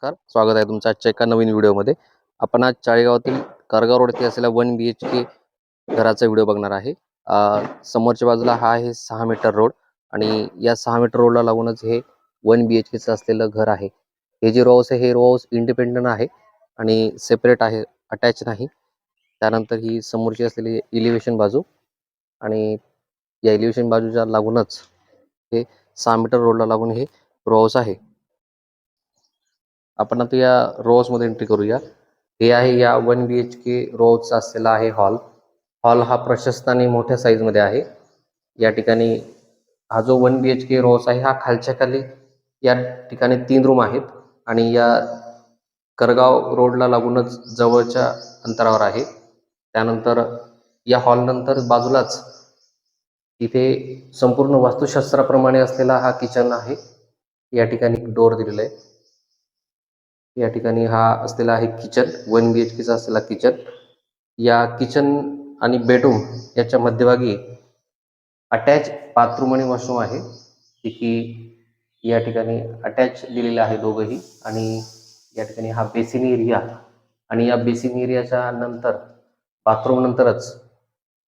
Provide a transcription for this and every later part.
नमस्कार, स्वागत आहे तुमचं आजच्या एका नवीन व्हिडिओमध्ये. आपण आज चाळीगावातील कारगाव रोड येथे असलेल्या 1 BHK घराचा व्हिडिओ बघणार आहे. समोरच्या बाजूला हा आहे 6 मीटर रोड आणि या 6 मीटर रोडला लागूनच हे 1 BHKचं असलेलं घर आहे. हे जे रो हाऊस आहे हे रो हाऊस इंडिपेंडंट आहे आणि सेपरेट आहे, अटॅच नाही. त्यानंतर ही समोरची असलेली इलिव्हेशन बाजू आणि या इलिव्हेशन बाजूच्या लागूनच हे 6 मीटर रोडला लागून हे रो हाऊस आहे. आपण आता या रो हाऊसमध्ये एंट्री करूया. हे आहे या 1 BHK रो हाऊसचा असलेला आहे हॉल. हॉल हा प्रशस्त आणि मोठ्या साईजमध्ये आहे. या ठिकाणी हा जो 1 BHK रो हाऊस आहे हा खालच्या खाली या ठिकाणी 3 रूम आहेत आणि या करगाव रोडला लागूनच जवळच्या अंतरावर आहे. त्यानंतर या हॉल नंतर बाजूलाच इथे संपूर्ण वास्तुशास्त्राप्रमाणे असलेला हा किचन आहे. या ठिकाणी डोर दिलेला आहे. या ठिकाणी हा असलेला आहे किचन, 1 BHKचा असलेला किचन. या किचन आणि बेडरूम याच्या मध्यभागी अटॅच बाथरूम आणि वॉशरूम आहे. की या ठिकाणी अटॅच दिलेले आहे दोघंही आणि या ठिकाणी हा बेसिन एरिया आणि या बेसिन एरियाच्या नंतर बाथरूम नंतरच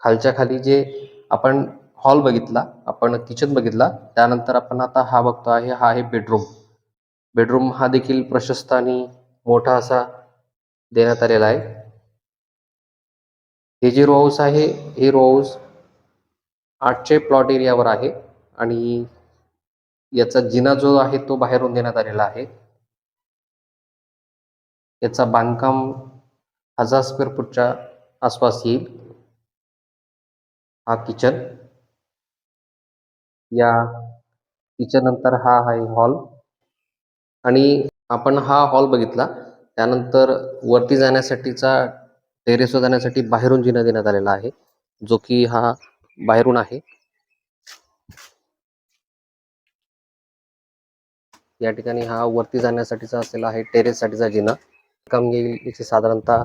खालच्या खाली जे आपण हॉल बघितला, आपण किचन बघितला, त्यानंतर आपण आता हा बघतो आहे, हा आहे बेडरूम. बेडरूम हा देखील प्रशस्त आणि मोठा असा देण्यात आलेला आहे. हे जे रो हाऊस आहे हे रो हाऊस 800 प्लॉट एरियावर आहे आणि याचा जिना जो आहे तो बाहेरून देण्यात आलेला आहे. याचा बांधकाम 1000 स्क्वेअर फूटच्या आसपास येईल. हा किचन, या किचन नंतर हा आहे हॉल आणि आपण हा हॉल बघितला. त्यानंतर वरती जाण्यासाठीचा टेरेसवर जाण्यासाठी बाहेरून जिना देण्यात आलेला आहे, जो की हा बाहेरून आहे. या ठिकाणी हा वरती जाण्यासाठीचा असलेला आहे टेरेससाठीचा जिना. काम येईल याची साधारणतः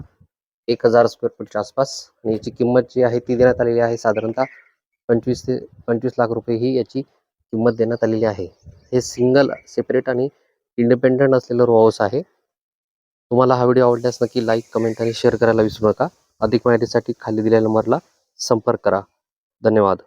1000 स्क्वेअर फूटच्या आसपास आणि याची किंमत जी आहे ती देण्यात आलेली आहे साधारणतः 25 ते 25 लाख रुपये ही याची किंमत देण्यात आलेली आहे. हे सिंगल, सेपरेट आणि इंडिपेंडंट असलेलं रो हाऊस आहे. तुम्हाला हा व्हिडिओ आवडल्यास नक्की लाईक, कमेंट आणि शेअर करायला विसरू नका. अधिक माहितीसाठी खाली दिलेल्या नंबरला संपर्क करा. धन्यवाद.